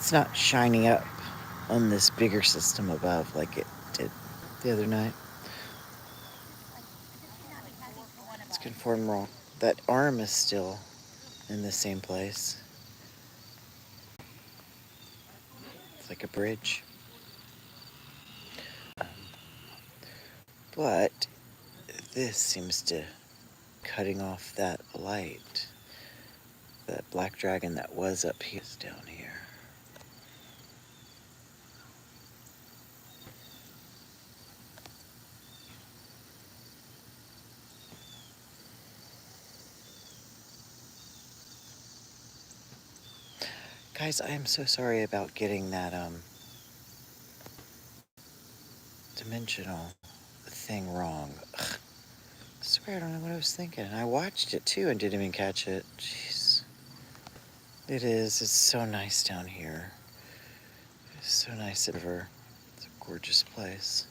It's not shining up on this bigger system above like it did the other night. It's conformed wrong. That arm is still in the same place. It's like a bridge. But this seems to cutting off that light. That black dragon that was up here is down here. Guys, I am so sorry about getting that dimensional thing wrong. Ugh. I swear I don't know what I was thinking. I watched it too and didn't even catch it. Jeez. It is. It's so nice down here. It's so nice at river. It's a gorgeous place.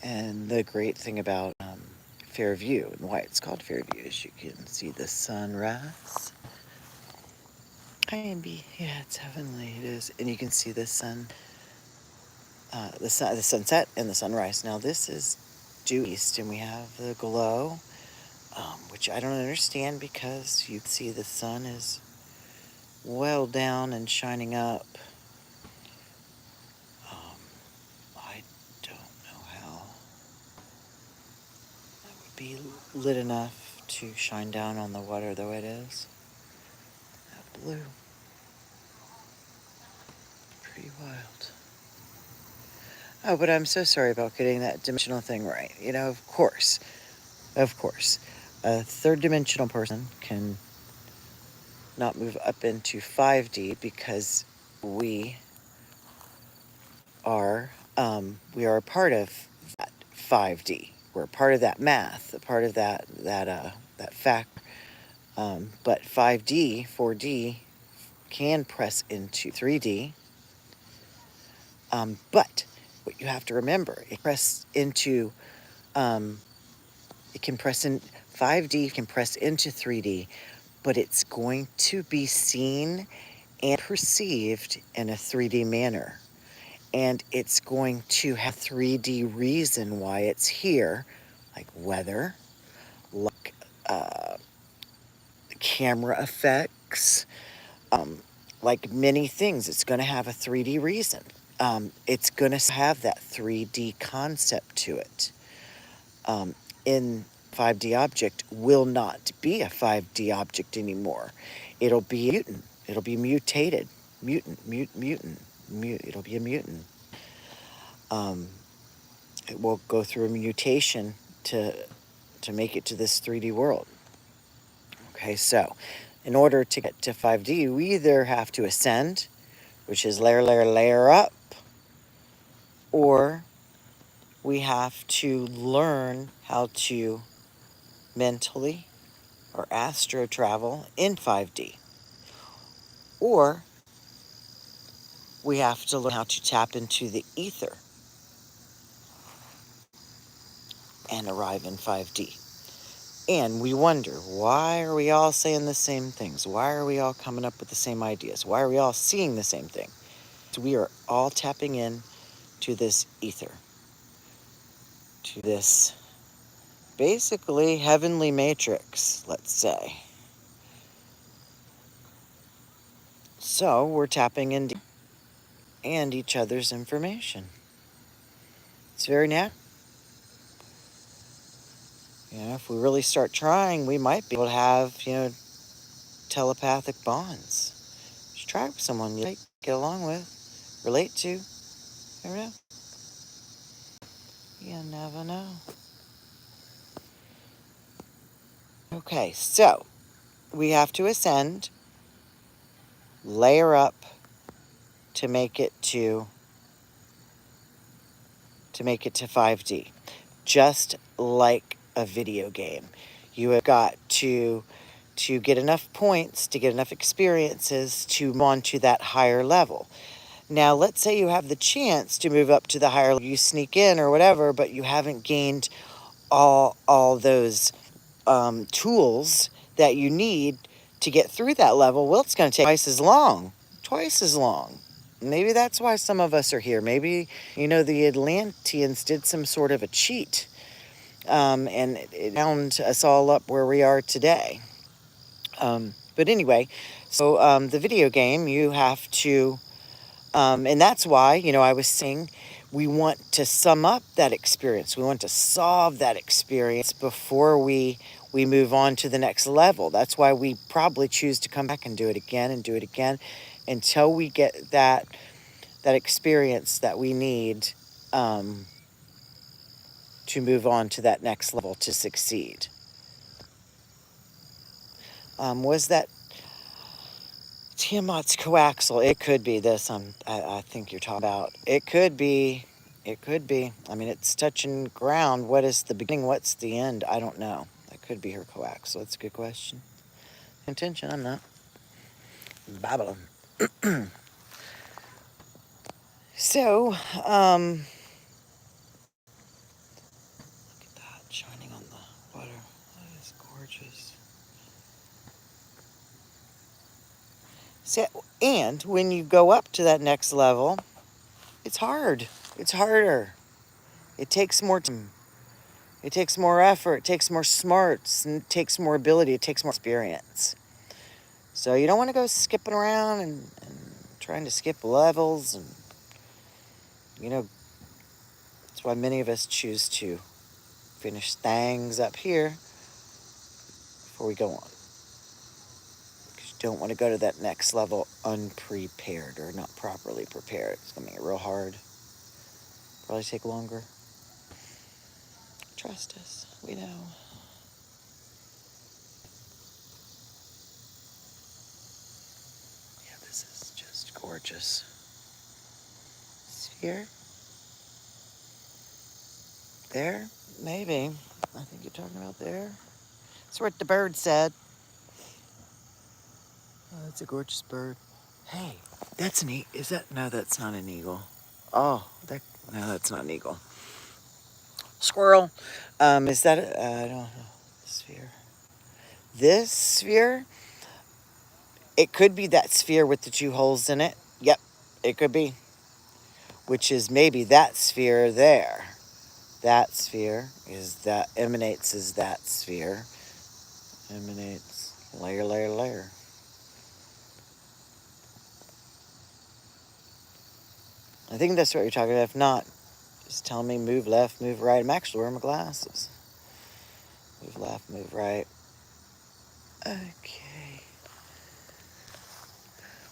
And the great thing about Fairview and why it's called Fairview is you can see the sunrise. Yeah, it's heavenly. It is, and you can see the the sunset and the sunrise. Now this is due east, and we have the glow, which I don't understand because you can see the sun is well down and shining up. I don't know how that would be lit enough to shine down on the water the way it is. That blue. Pretty wild. Oh, but I'm so sorry about getting that dimensional thing right. You know, of course, a third dimensional person can not move up into 5D because we are a part of that 5D. We're a part of that math, a part of that fact. But 5D, 4D can press into 3D. But what you have to remember, it can press in 5D, can press into 3D, but it's going to be seen and perceived in a 3D manner. And it's going to have 3D reason why it's here, like weather, like camera effects, like many things. It's going to have a 3D reason. It's going to have that 3D concept to it. In 5D object will not be a 5D object anymore. It'll be a mutant. It'll be mutated. It'll be a mutant. It will go through a mutation to make it to this 3D world. Okay, so in order to get to 5D, we either have to ascend, which is layer up, or we have to learn how to mentally or astro travel in 5D. Or we have to learn how to tap into the ether and arrive in 5D. And we wonder, why are we all saying the same things? Why are we all coming up with the same ideas? Why are we all seeing the same thing? So we are all tapping in to this ether, to this basically heavenly matrix, let's say. So we're tapping into and each other's information. It's very natural. You know, if we really start trying, we might be able to have, telepathic bonds. Just try with someone you like, get along with, relate to. Never know. You never know. Okay, so we have to ascend, layer up to make it to 5D. Just like a video game. You have got to get enough points, to get enough experiences to move on to that higher level. Now, let's say you have the chance to move up to the higher level, you sneak in or whatever, but you haven't gained all those tools that you need to get through that level. Well, it's going to take twice twice as long. Maybe that's why some of us are here. Maybe, the Atlanteans did some sort of a cheat, and it found us all up where we are today. But anyway, so the video game, you have to, and that's why, I was saying we want to sum up that experience. We want to solve that experience before we move on to the next level. That's why we probably choose to come back and do it again until we get that experience that we need to move on to that next level to succeed. Was that Tiamat's coaxial? It could be this. I think you're talking about. It could be. It could be. I mean, it's touching ground. What is the beginning? What's the end? I don't know. That could be her coaxial. That's a good question. Intention. I'm not. Babylon. So, look at that shining on the water. That is gorgeous. So, and when you go up to that next level, it's hard. It's harder. It takes more time. It takes more effort. It takes more smarts. And it takes more ability. It takes more experience. So you don't want to go skipping around and trying to skip levels. And, that's why many of us choose to finish things up here before we go on. Because you don't want to go to that next level unprepared or not properly prepared. It's going to make it real hard. Probably take longer. Trust us. We know. Yeah, this is just gorgeous. Sphere? There? Maybe. I think you're talking about there. That's what the bird said. Oh, that's a gorgeous bird. Hey, that's an eagle. Is that? No, that's not an eagle. Oh, no, that's not an eagle. Squirrel. Is that? I don't know. Sphere. This sphere. It could be that sphere with the two holes in it. Yep, it could be. Which is maybe that sphere there. That sphere emanates as that sphere. Emanates layer, layer, layer. I think that's what you're talking about. If not, just tell me move left, move right. I'm actually wearing my glasses. Move left, move right. Okay.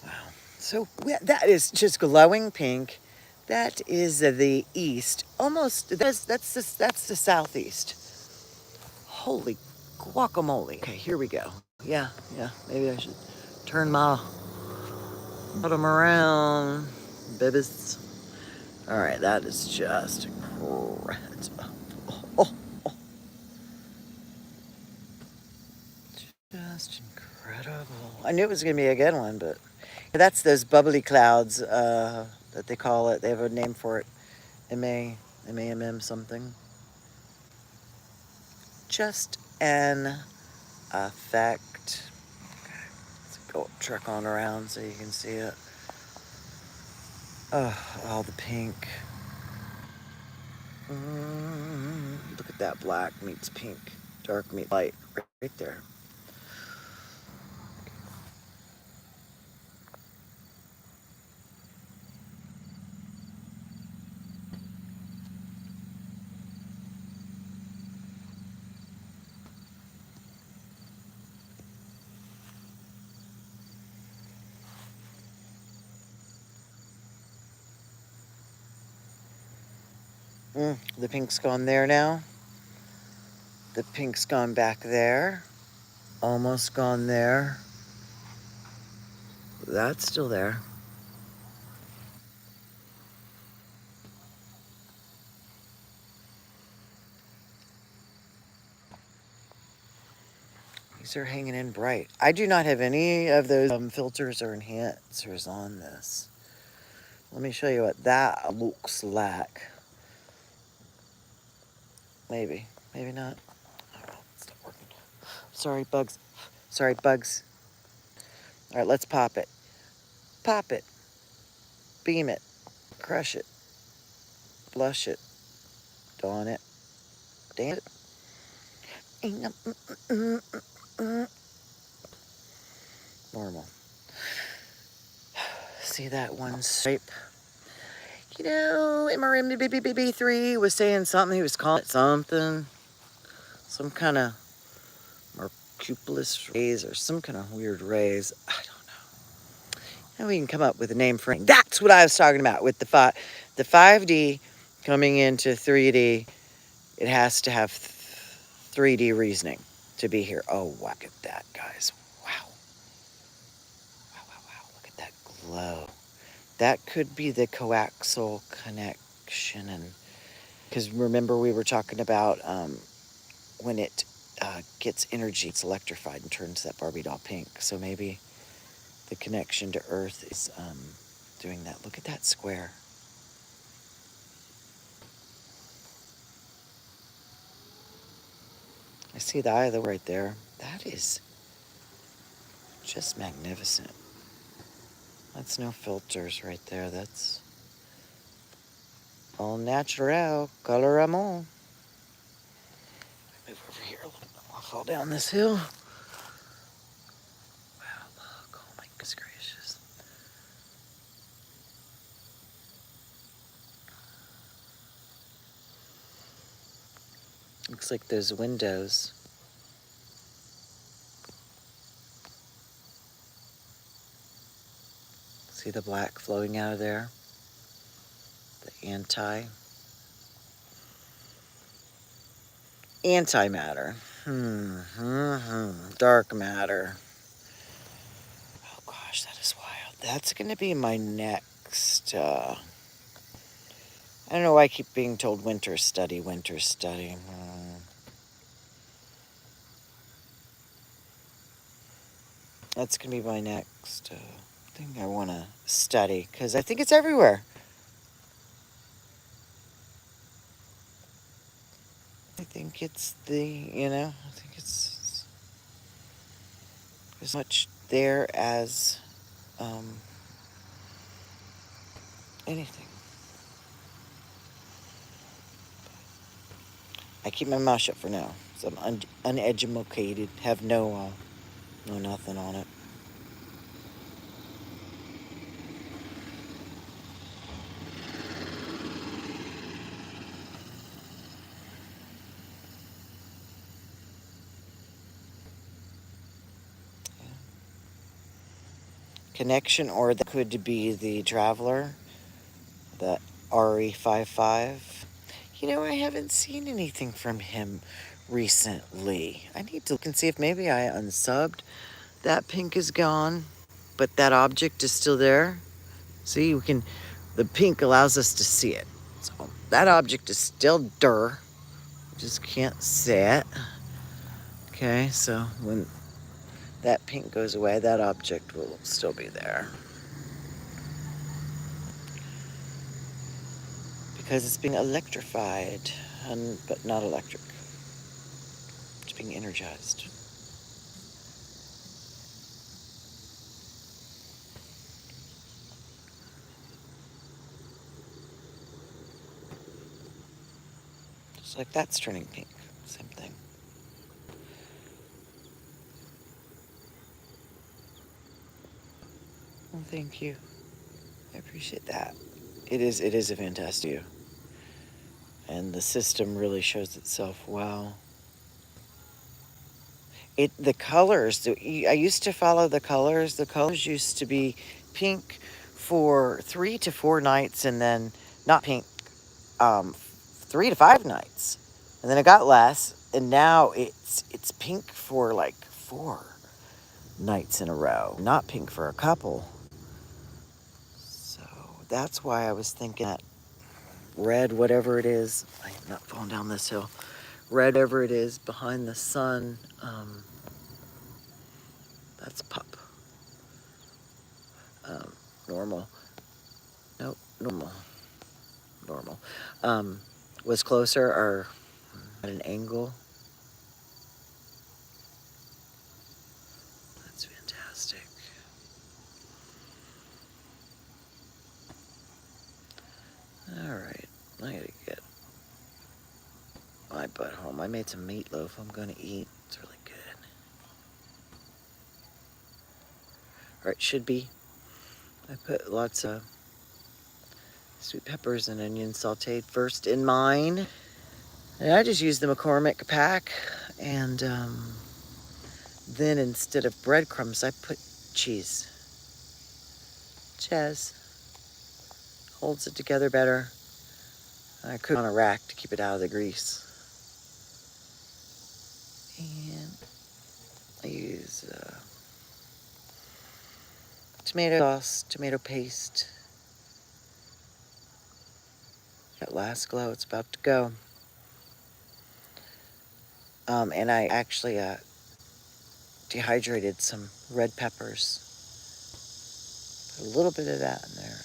Wow. So that is just glowing pink. That is the east. Almost. That's the southeast. Holy guacamole. Okay, here we go. Yeah. Maybe I should turn my bottom around, babies. All right, that is just incredible. Oh, just incredible. I knew it was going to be a good one, but that's those bubbly clouds that they call it. They have a name for it. M-A-M-M something. Just an effect. Let's go truck on around so you can see it. Oh, all the pink. Look at that black meets pink. Dark meets light. Right there. The pink's gone there now. The pink's gone back there. Almost gone there. That's still there. These are hanging in bright. I do not have any of those filters or enhancers on this. Let me show you what that looks like. Maybe. Maybe not. Oh, it's not working. Sorry, bugs. Sorry, bugs. All right, let's pop it. Pop it. Beam it. Crush it. Blush it. Dawn it. Dance it. Normal. See that one stripe? You know, MRMBBB3 was saying something. He was calling it something. Some kind of Mercupulus rays or some kind of weird rays. I don't know. And we can come up with a name for it. That's what I was talking about with the 5D coming into 3D. It has to have 3D reasoning to be here. Oh, wow. Look at that, guys. Wow. Wow, wow, wow. Look at that glow. That could be the coaxial connection. And because remember we were talking about when it gets energy, it's electrified and turns that Barbie doll pink. So maybe the connection to Earth is doing that. Look at that square. I see the eye of the right there. That is just magnificent. That's no filters right there. That's all natural. Color Amore. Move over here a little bit. I'll fall down this hill. Wow, look. Oh my goodness gracious. Looks like those windows. See the black flowing out of there? The antimatter. Dark matter. Oh gosh, that is wild. That's gonna be my next I don't know why I keep being told winter study. That's gonna be my next thing I wanna study, because I think it's everywhere. I think it's I think it's as much there as anything. I keep my mouth shut for now. So I'm uneducated, have no nothing on it. Connection, or that could be the Traveler, the RE55. You know, I haven't seen anything from him recently. I need to look and see if maybe I unsubbed. That pink is gone, but that object is still there. See, the pink allows us to see it. So that object is still there. Just can't see it. Okay, so when that pink goes away, that object will still be there. Because it's being electrified, but not electric. It's being energized. Just like that's turning pink. Same thing. Well, thank you. I appreciate that. It is a fantastic view. And the system really shows itself well. The colors, I used to follow the colors. The colors used to be pink for 3 to 4 nights, and then not pink, 3 to 5 nights. And then it got less, and now it's pink for like 4 nights in a row, not pink for a couple. So that's why I was thinking that red, whatever it is, I'm not falling down this hill, red, whatever it is behind the sun, that's pup. Normal. Nope, normal. Was closer or at an angle. That's fantastic. I made some meatloaf I'm going to eat. It's really good. Or it should be. I put lots of sweet peppers and onions sauteed first in mine. And I just used the McCormick pack. And then instead of breadcrumbs, I put cheese. Cheese holds it together better. I cook it on a rack to keep it out of the grease. And I use tomato sauce, tomato paste. That last glow, it's about to go. And I actually dehydrated some red peppers. Put a little bit of that in there.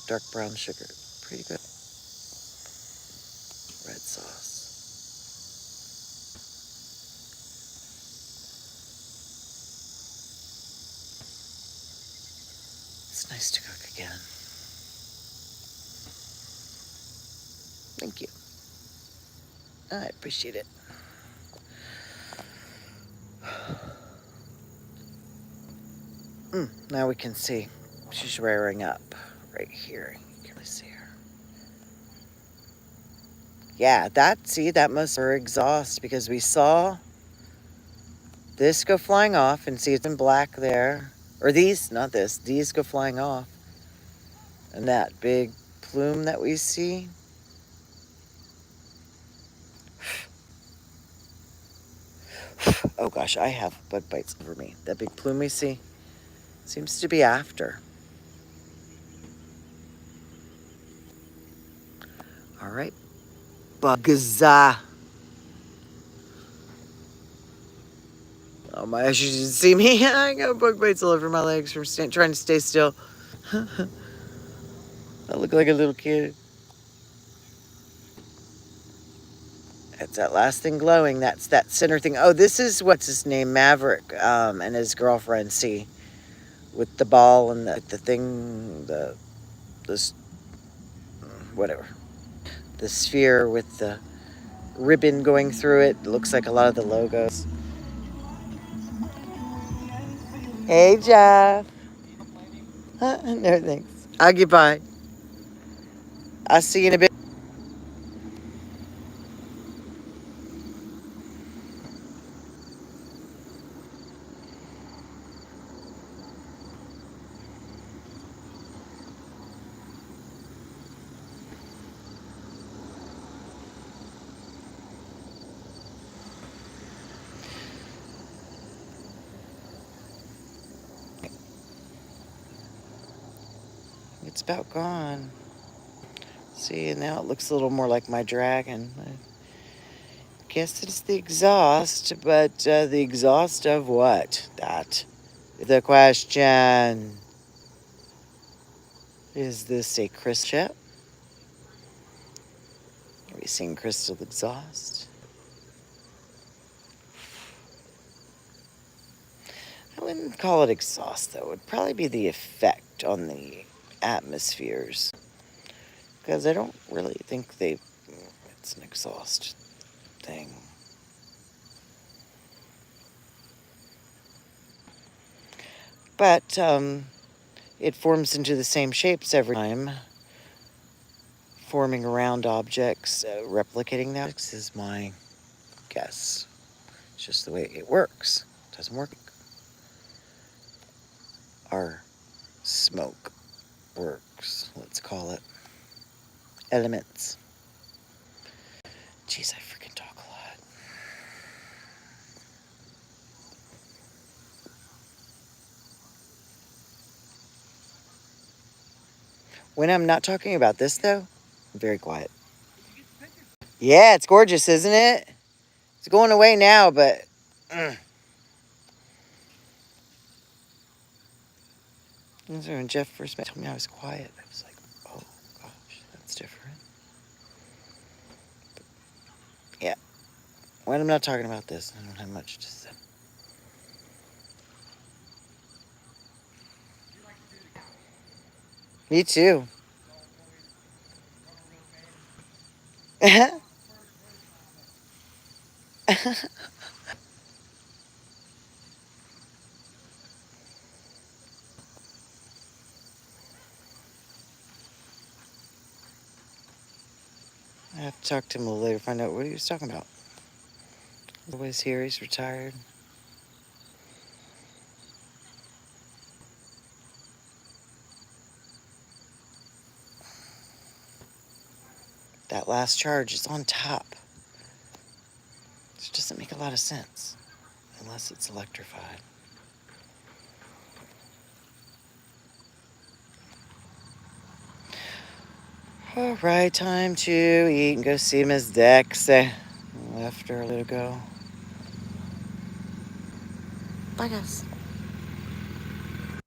Dark brown sugar. Pretty good. Red sauce. It's nice to cook again. Thank you. I appreciate it. Now we can see. She's rearing up right here. You can really see her. Yeah, that must be her exhaust because we saw this go flying off and see it's in black there. Or these, not this, these go flying off. And that big plume that we see. Oh gosh, I have bug bites over me. That big plume we see seems to be after. All right, bugs. Oh my gosh, you should see me. I got bug bites all over my legs from trying to stay still. I look like a little kid. That's that last thing glowing. That's that center thing. Oh, this is what's his name, Maverick, and his girlfriend. See, with the ball and the thing, this whatever, the sphere with the ribbon going through it. It looks like a lot of the logos. Hey, Jeff. No thanks. Occupy. I'll see you in a bit. It's about gone. See, and now it looks a little more like my dragon. I guess it's the exhaust, but the exhaust of what? That. The question. Is this a crystal ship? Are we seeing crystal exhaust? I wouldn't call it exhaust, though. It would probably be the effect on the atmospheres. Because I don't really think it's an exhaust thing. But it forms into the same shapes every time, forming around objects, replicating them is my guess. It's just the way it works. It doesn't work. Our smoke works, let's call it. Elements. Jeez, I freaking talk a lot. When I'm not talking about this, though, I'm very quiet. Yeah, it's gorgeous, isn't it? It's going away now, but... When Jeff first told me I was quiet, I was like, oh, gosh, that's different. But, yeah. When I'm not talking about this, I don't have much to say. Me too. I have to talk to him a little later, find out what he was talking about. The boy's here, he's retired. That last charge is on top. This doesn't make a lot of sense, unless it's electrified. All right, time to eat and go see Miss Dex. Left early to go. Bye, guys.